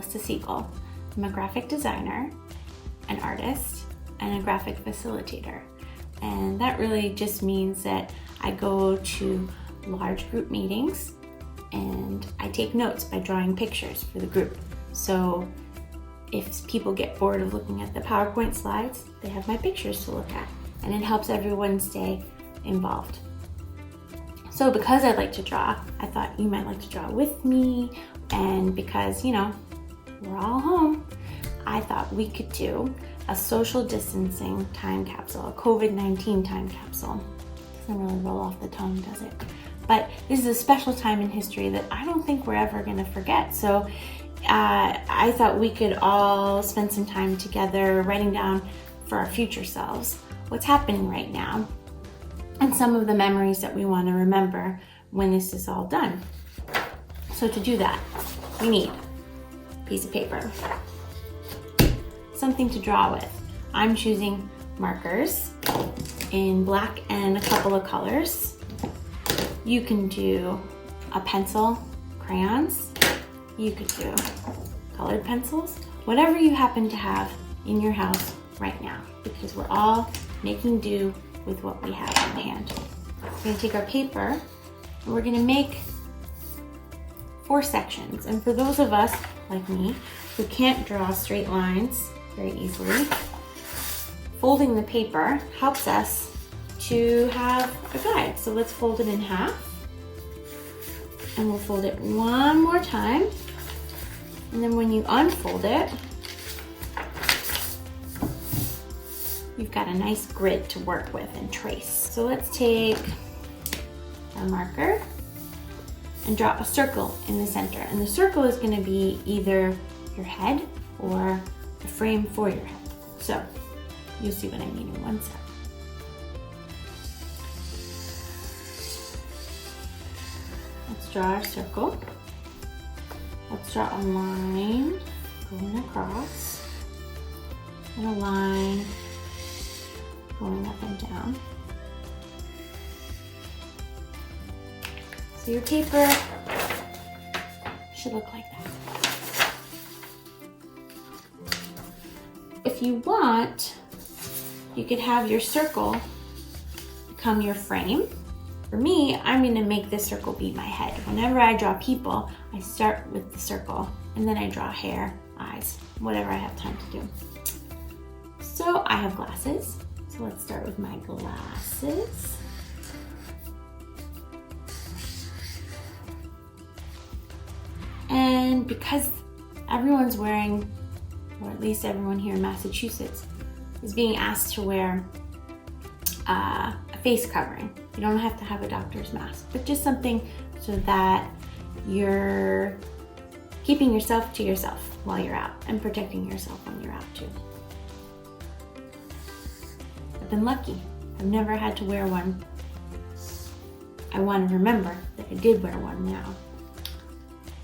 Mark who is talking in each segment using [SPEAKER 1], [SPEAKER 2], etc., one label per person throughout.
[SPEAKER 1] to Segall. I'm a graphic designer, an artist, and a graphic facilitator. And that really just means that I go to large group meetings and I take notes by drawing pictures for the group. So if people get bored of looking at the PowerPoint slides, they have my pictures to look at, and it helps everyone stay involved. So because I like to draw, I thought you might like to draw with me, and because, you know, we're all home, I thought we could do a social distancing time capsule, a COVID-19 time capsule. Doesn't really roll off the tongue, does it? But this is a special time in history that I don't think we're ever gonna forget. So I thought we could all spend some time together writing down for our future selves what's happening right now and some of the memories that we want to remember when this is all done. So to do that, we need a piece of paper, something to draw with. I'm choosing markers in black and a couple of colors. You can do a pencil, crayons. You could do colored pencils, whatever you happen to have in your house right now, because we're all making do with what we have in hand. We're gonna take our paper and we're gonna make 4 sections. And for those of us, like me, who can't draw straight lines very easily, folding the paper helps us to have a guide. So let's fold it in half, and we'll fold it one more time. And then when you unfold it, you've got a nice grid to work with and trace. So let's take our marker and draw a circle in the center. And the circle is going to be either your head or the frame for your head. So you'll see what I mean in one sec. Let's draw our circle. Let's draw a line going across and a line going up and down. So your paper should look like that. If you want, you could have your circle become your frame. For me, I'm gonna make this circle be my head. Whenever I draw people, I start with the circle and then I draw hair, eyes, whatever I have time to do. So I have glasses. So let's start with my glasses. And because everyone's wearing, or at least everyone here in Massachusetts, is being asked to wear a face covering. You don't have to have a doctor's mask, but just something so that you're keeping yourself to yourself while you're out and protecting yourself when you're out too. I've been lucky. I've never had to wear one. I want to remember that I did wear one now.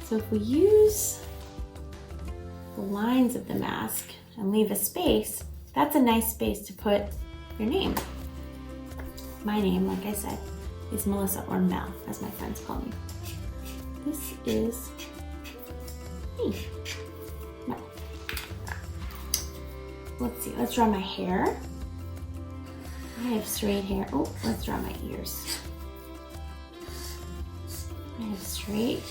[SPEAKER 1] So if we use the lines of the mask and leave a space, that's a nice space to put your name. My name, like I said, is Melissa, or Mel, as my friends call me. This is me, Mel. Let's see, let's draw my hair. I have straight hair. Oh, let's draw my ears. I have straight,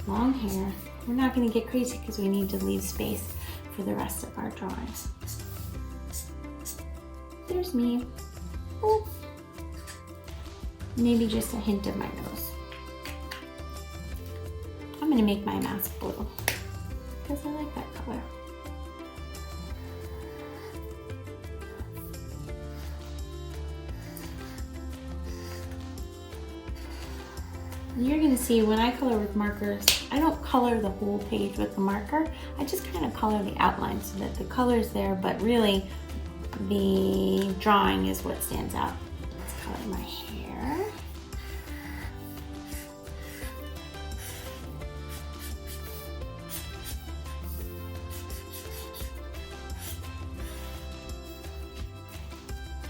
[SPEAKER 1] long hair. We're not gonna get crazy because we need to leave space for the rest of our drawings. There's me. Oh. Maybe just a hint of my nose. I'm gonna make my mask blue because I like that color. You're gonna see when I color with markers, I don't color the whole page with the marker. I just kind of color the outline so that the color's there, but really the drawing is what stands out. Let's color my hair.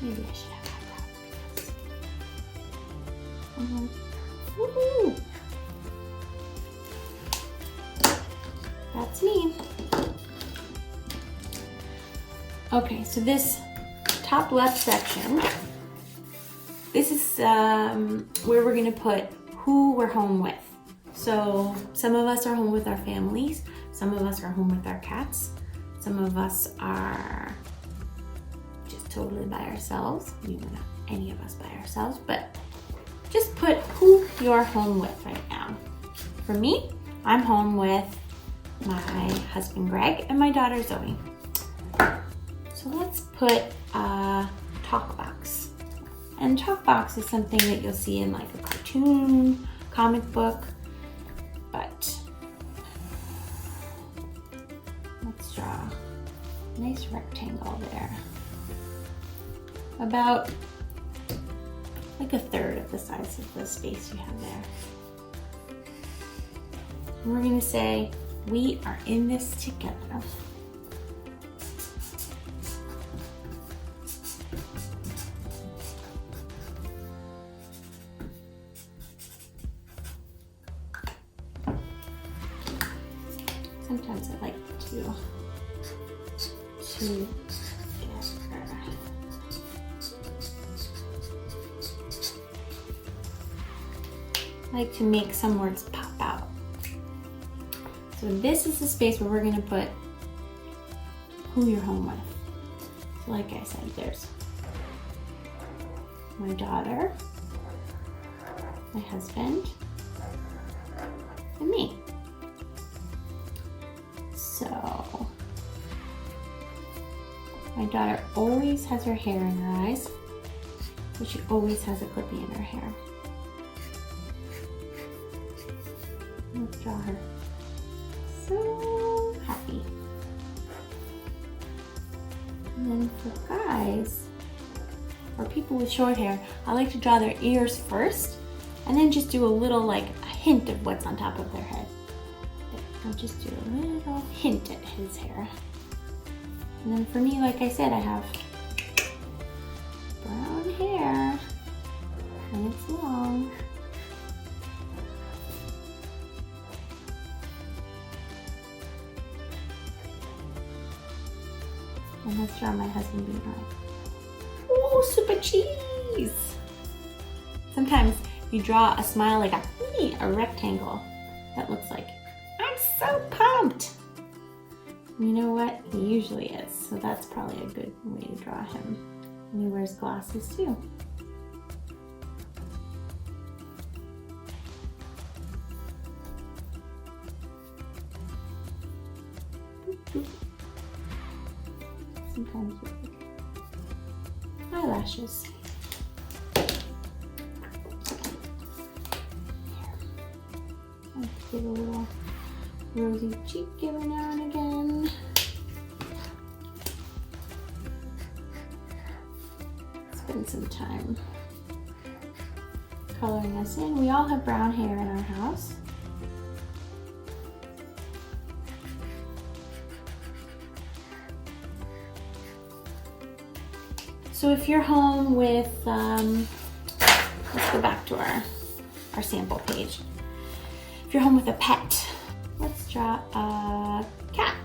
[SPEAKER 1] Maybe I should have eyebrows. Woohoo! That's that's me. Okay, so this top left section, this is where we're gonna put who we're home with. So some of us are home with our families, some of us are home with our cats, some of us are just totally by ourselves. I mean, we're not any of us by ourselves, but just put who you're home with right now. For me, I'm home with my husband Greg and my daughter Zoe. So let's put a talk box. And talk box is something that you'll see in like a cartoon, comic book, but let's draw a nice rectangle there. About like a third of the size of the space you have there. And we're gonna say, we are in this together. Sometimes I like to together. I like to make some words pop out. So this is the space where we're gonna put who you're home with. So like I said, there's my daughter, my husband, and me. So my daughter always has her hair in her eyes, but she always has a clippy in her hair. Let's draw her so happy. And then for guys, or people with short hair, I like to draw their ears first, and then just do a little, like a hint of what's on top of their head. I'll just do a little hint at his hair. And then for me, like I said, I have brown hair, and it's long. And let's draw my husband being like, oh, super cheese. Sometimes you draw a smile like a rectangle that looks like, I'm so pumped. And you know what? He usually is, so that's probably a good way to draw him. And he wears glasses too. Sometimes with eyelashes. I'll give a little rosy cheek every now and again. Spend some time coloring us in. We all have brown hair in our house. So if you're home with, let's go back to our sample page. If you're home with a pet, let's draw a cat.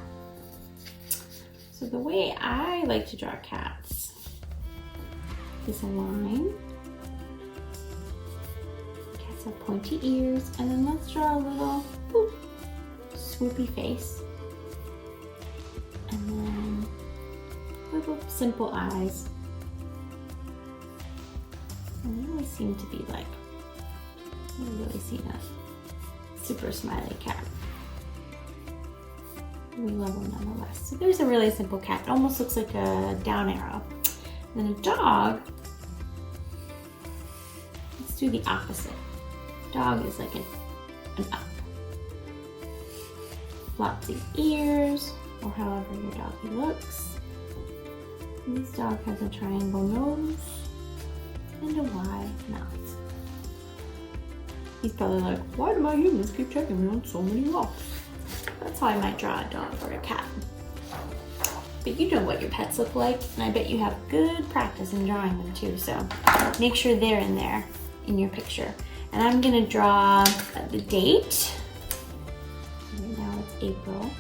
[SPEAKER 1] So the way I like to draw cats is a line. Cats have pointy ears, and then let's draw a little boop, swoopy face. And then little simple eyes. And they always seem to be like, I've never really seen a super smiley cat. We love them nonetheless. So there's a really simple cat. It almost looks like a down arrow. And then a dog, let's do the opposite. Dog is like an up. Flopsy ears, or however your doggy looks. And this dog has a triangle nose and a wide mouth. He's probably like, why do my humans keep taking me on so many walks? That's how I might draw a dog or a cat. But you know what your pets look like, and I bet you have good practice in drawing them too, so make sure they're in there in your picture. And I'm gonna draw the date. Right now it's April.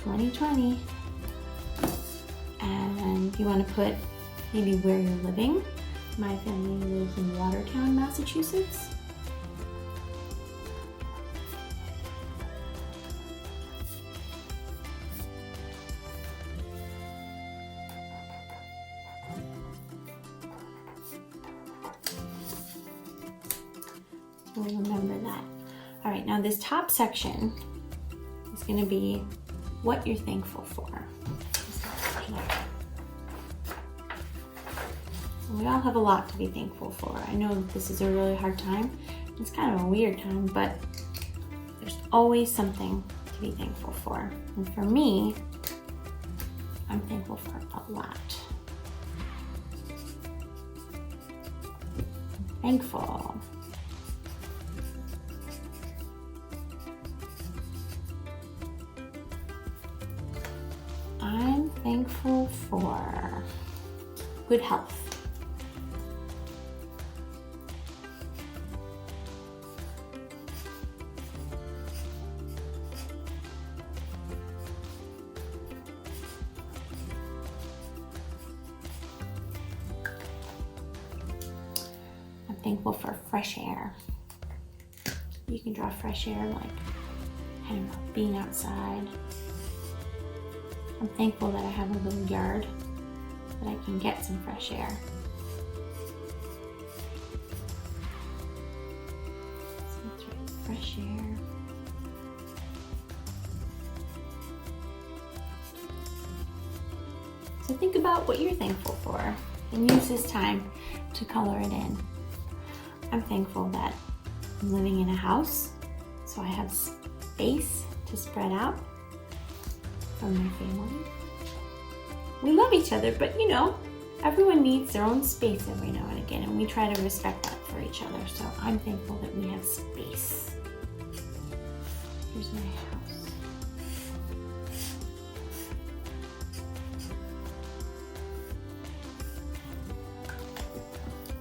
[SPEAKER 1] 2020. And you want to put maybe where you're living. My family lives in Watertown, Massachusetts. So remember that. All right, now this top section is going to be what you're thankful for. We all have a lot to be thankful for. I know that this is a really hard time. It's kind of a weird time, but there's always something to be thankful for. And for me, I'm thankful for a lot. I'm thankful. I'm thankful for good health. I'm thankful for fresh air. You can draw fresh air like, I don't know, being outside. I'm thankful that I have a little yard that I can get some fresh air. So let's write fresh air. So think about what you're thankful for and use this time to color it in. I'm thankful that I'm living in a house, so I have space to spread out from my family. We love each other, but you know, everyone needs their own space every now and again, and we try to respect that for each other. So I'm thankful that we have space. Here's my house.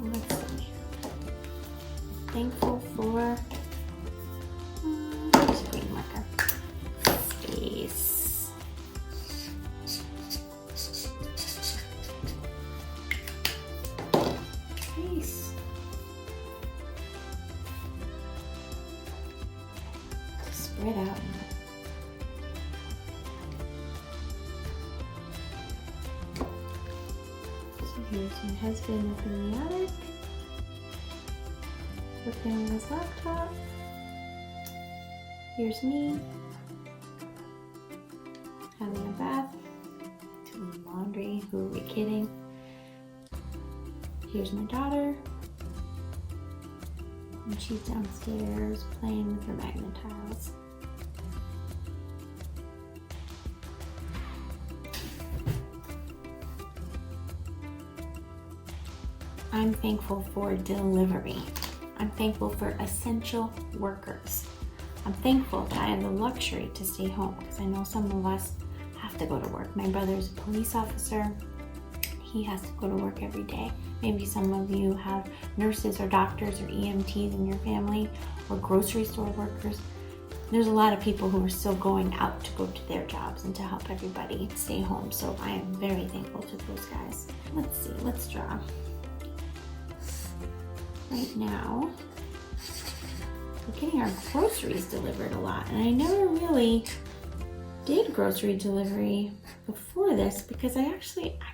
[SPEAKER 1] Let's see. Thankful for here's a green marker. Space. Spread out. So here's my husband up in the attic, working on his laptop. Here's me, having a bath, doing laundry. Who are we kidding? Here's my daughter. And she's downstairs playing with her magnet tiles. I'm thankful for delivery. I'm thankful for essential workers. I'm thankful that I have the luxury to stay home because I know some of us have to go to work. My brother's a police officer. He has to go to work every day. Maybe some of you have nurses or doctors or EMTs in your family or grocery store workers. There's a lot of people who are still going out to go to their jobs and to help everybody stay home. So I am very thankful to those guys. Let's see, let's draw. Right now, we're getting our groceries delivered a lot. And I never really did grocery delivery before this because I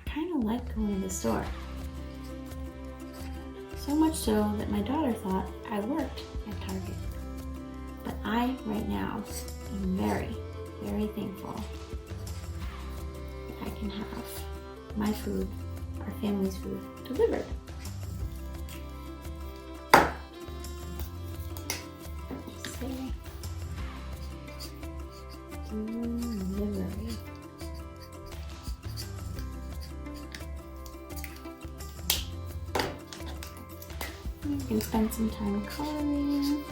[SPEAKER 1] kind of like going to the store. So much so that my daughter thought I worked at Target. But I, right now, am very, very thankful that I can have my food, our family's food, delivered. Let's see. Delivery. You can spend some time coloring.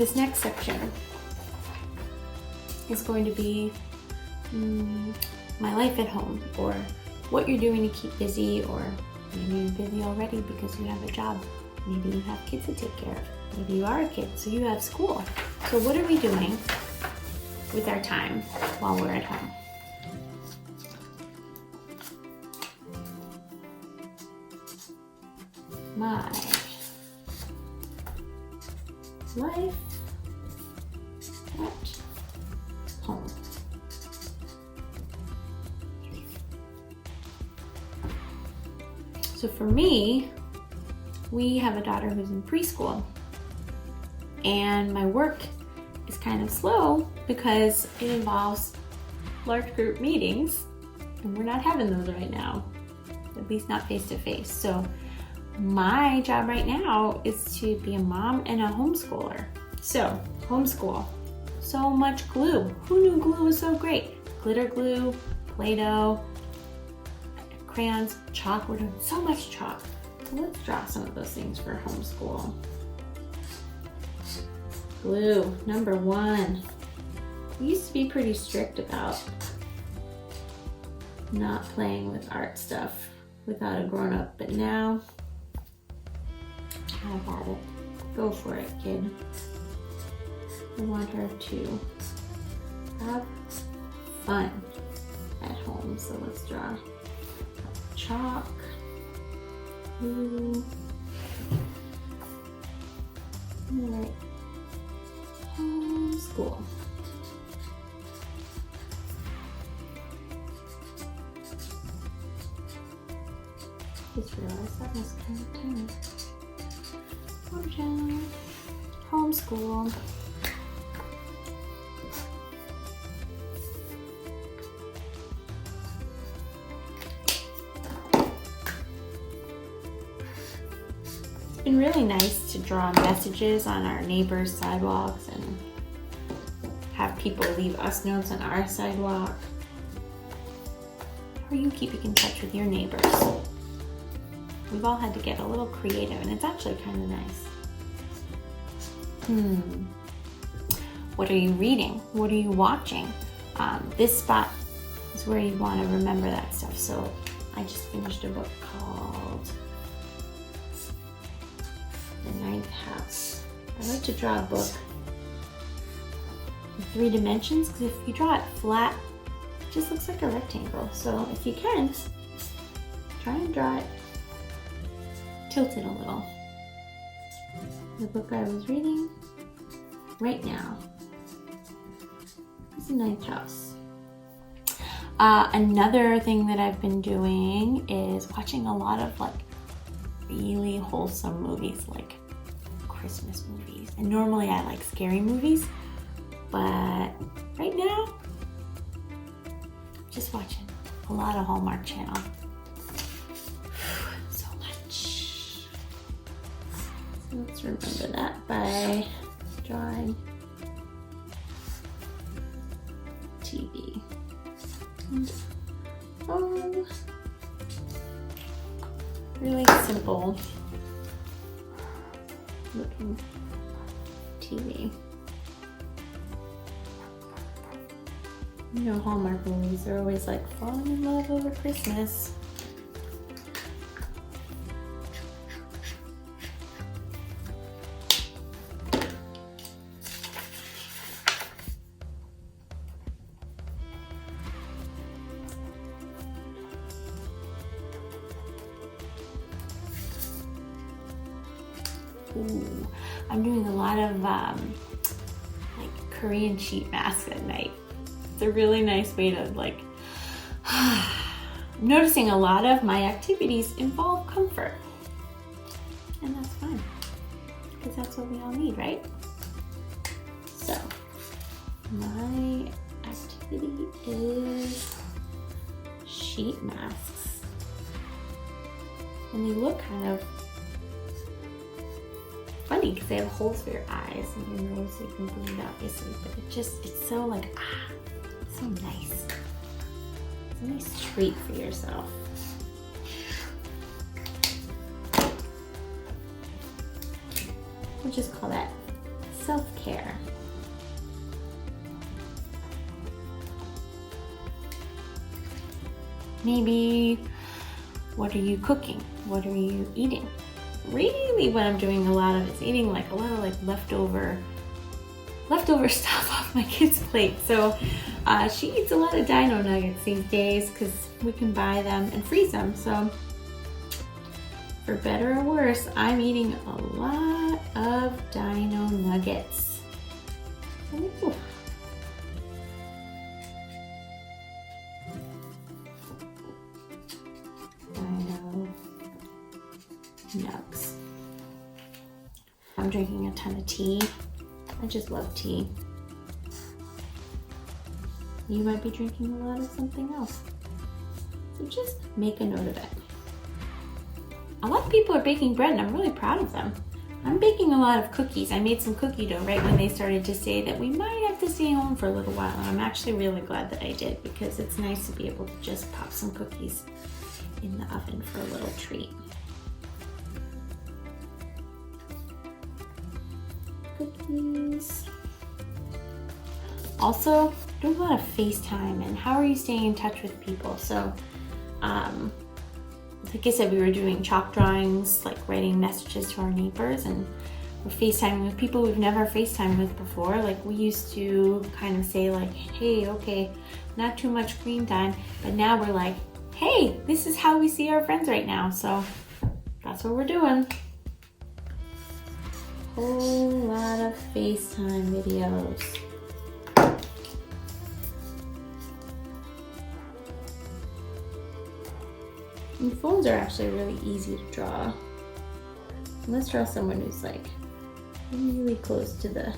[SPEAKER 1] This next section is going to be my life at home, or what you're doing to keep busy, or maybe you're busy already because you have a job. Maybe you have kids to take care of. Maybe you are a kid, so you have school. So what are we doing with our time while we're at home? My life at home. So for me, we have a daughter who's in preschool, and my work is kind of slow because it involves large group meetings, and we're not having those right now, at least not face to face. So my job right now is to be a mom and a homeschooler. So homeschool, so much glue. Who knew glue was so great? Glitter glue, Play-Doh, crayons, chalk. We're doing so much chalk. So let's draw some of those things for homeschool. Glue, number 1. We used to be pretty strict about not playing with art stuff without a grown-up, but now, have at it. Go for it, kid. I want her to have fun at home. So let's draw chalk, blue, alright, homeschool. Just realized that was kind of tiny. Homeschool. It's been really nice to draw messages on our neighbors' sidewalks and have people leave us notes on our sidewalk. How are you keeping in touch with your neighbors? We've all had to get a little creative, and it's actually kind of nice. What are you reading? What are you watching? This spot is where you want to remember that stuff. So I just finished a book called The Ninth House. I like to draw a book in 3 dimensions, because if you draw it flat, it just looks like a rectangle. So if you can, try and draw it tilted a little. The book I was reading right now is The Ninth House. Another thing that I've been doing is watching a lot of really wholesome movies, like Christmas movies. And normally I like scary movies, but right now, just watching a lot of Hallmark Channel. So much. So let's remember that by drawing TV. And really simple looking TV. You know, Hallmark movies are always like falling in love over Christmas. Ooh, I'm doing a lot of Korean sheet masks at night. It's a really nice way to I'm noticing a lot of my activities involve comfort. And that's fine, because that's what we all need, right? So, my activity is sheet masks. And they look kind of funny because they have holes for your eyes and your nose, so you can breathe, obviously, but it's so it's so nice. It's a nice treat for yourself. We'll just call that self-care. Maybe, what are you cooking? What are you eating? Really, what I'm doing a lot of is eating like a lot of like leftover stuff off my kid's plate. So she eats a lot of dino nuggets these days because we can buy them and freeze them. So for better or worse, I'm eating a lot of dino nuggets. Ooh. Dino nugs. I'm drinking a ton of tea. I just love tea. You might be drinking a lot of something else. So just make a note of it. A lot of people are baking bread and I'm really proud of them. I'm baking a lot of cookies. I made some cookie dough right when they started to say that we might have to stay home for a little while, and I'm actually really glad that I did because it's nice to be able to just pop some cookies in the oven for a little treat. Cookies. Also, doing a lot of FaceTime, and how are you staying in touch with people? So, like I said, we were doing chalk drawings, like writing messages to our neighbors, and we're FaceTiming with people we've never FaceTimed with before. Like we used to kind of say like, hey, okay, not too much screen time, but now we're like, hey, this is how we see our friends right now. So that's what we're doing. Whole lot of FaceTime videos. And phones are actually really easy to draw. Let's draw someone who's like really close to the,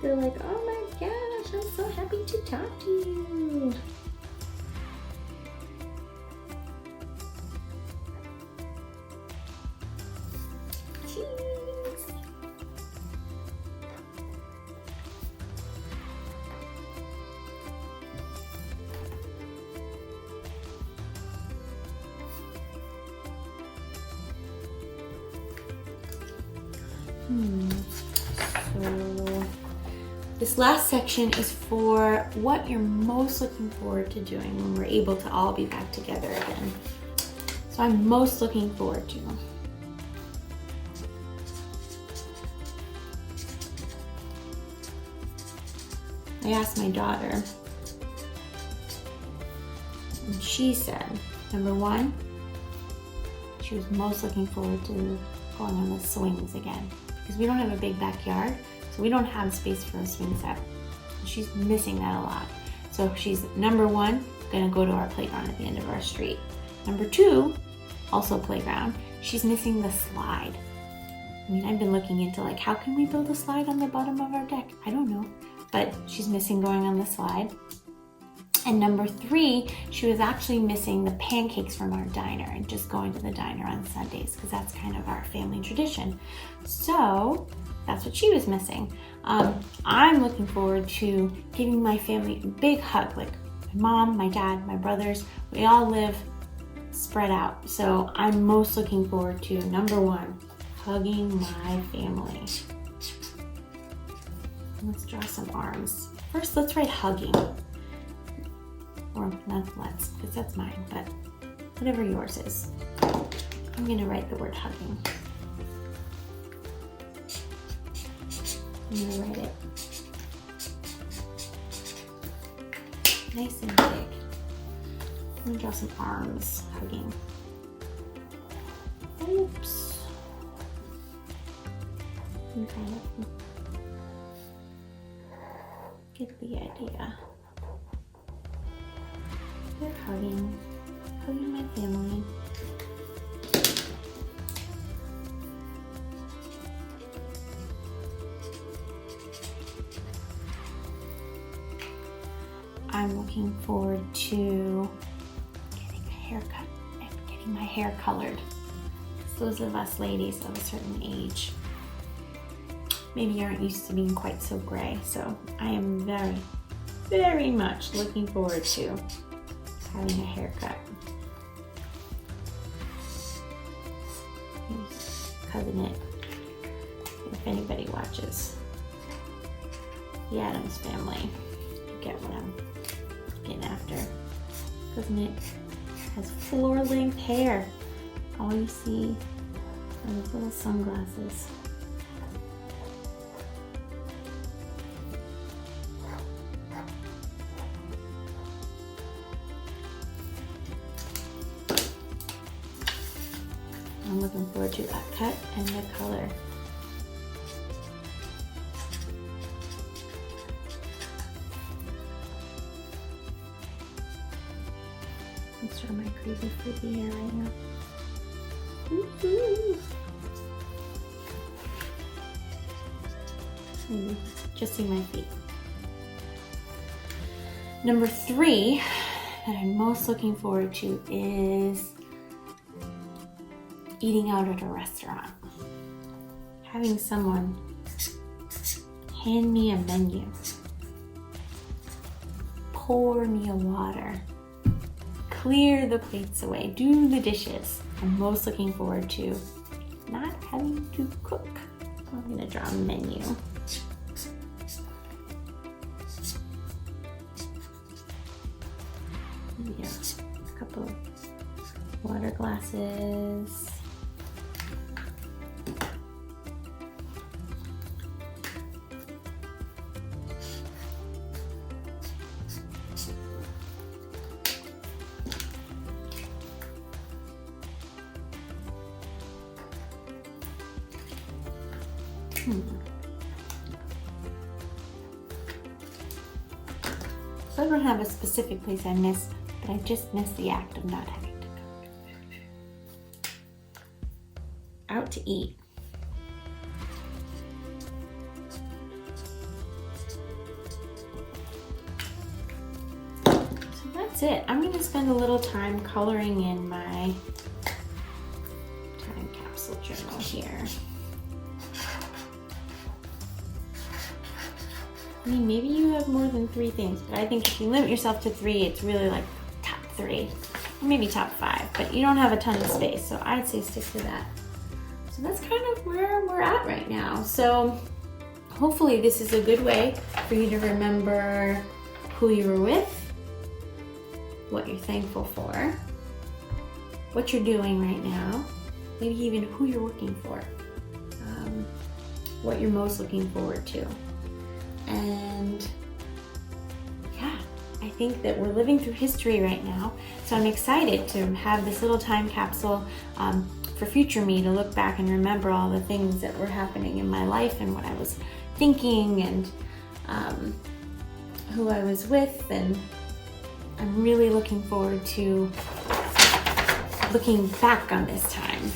[SPEAKER 1] they're like, oh my gosh, I'm so happy to talk to you. Cheese. So this last section is for what you're most looking forward to doing when we're able to all be back together again. So I'm most looking forward to. I asked my daughter, and she said, number one, she was most looking forward to going on the swings again. Because we don't have a big backyard, so we don't have space for a swing set. She's missing that a lot. So she's, number one, gonna go to our playground at the end of our street. Number two, also playground, she's missing the slide. I mean, I've been looking into like, how can we build a slide on the bottom of our deck? I don't know, but she's missing going on the slide. And number three, she was actually missing the pancakes from our diner and just going to the diner on Sundays because that's kind of our family tradition. So that's what she was missing. I'm looking forward to giving my family a big hug, like my mom, my dad, my brothers, we all live spread out. So I'm most looking forward to, number one, hugging my family. Let's draw some arms. First, let's write hugging. Or not let's, because that's mine, but whatever yours is. I'm gonna write the word hugging. I'm gonna write it nice and big. I'm gonna draw some arms hugging. Oops. I'm trying to get the idea. They're hugging my family. I'm looking forward to getting a haircut and getting my hair colored. Those of us ladies of a certain age maybe aren't used to being quite so gray, so I am very, very much looking forward to having a haircut. Here's cousin it, if anybody watches. the Addams Family. You get what I'm getting after. Doesn't it? It has floor-length hair. All you see are those little sunglasses. I'm looking forward to that cut and the color. Let's show my crazy frizzy hair right now. Woo-hoo. Just see my feet. Number 3 that I'm most looking forward to is eating out at a restaurant. Having someone hand me a menu, pour me a water, clear the plates away, do the dishes. I'm most looking forward to not having to cook. I'm gonna draw a menu. Yeah, a couple of water glasses. So I don't have a specific place I miss, but I just miss the act of not having to cook. Out to eat. So that's it. I'm going to spend a little time coloring in my time capsule journal here. I mean, maybe you have more than 3 things, but I think if you limit yourself to 3, it's really like top 3, or maybe top 5, but you don't have a ton of space, so I'd say stick to that. So that's kind of where we're at right now. So hopefully this is a good way for you to remember who you were with, what you're thankful for, what you're doing right now, maybe even who you're working for, what you're most looking forward to. And yeah, I think that we're living through history right now. So I'm excited to have this little time capsule for future me to look back and remember all the things that were happening in my life and what I was thinking and who I was with. And I'm really looking forward to looking back on this time,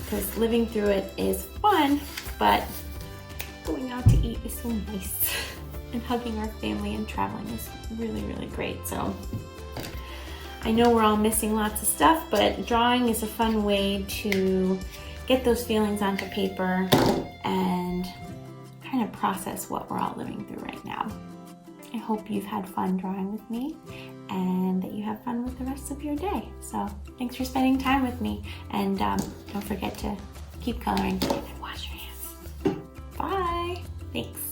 [SPEAKER 1] because living through it is fun, but going out to eat is so nice. And hugging our family and traveling is really, really great. So I know we're all missing lots of stuff, but drawing is a fun way to get those feelings onto paper and kind of process what we're all living through right now. I hope you've had fun drawing with me and that you have fun with the rest of your day. So thanks for spending time with me, and don't forget to keep coloring and wash your hands. Bye. Thanks.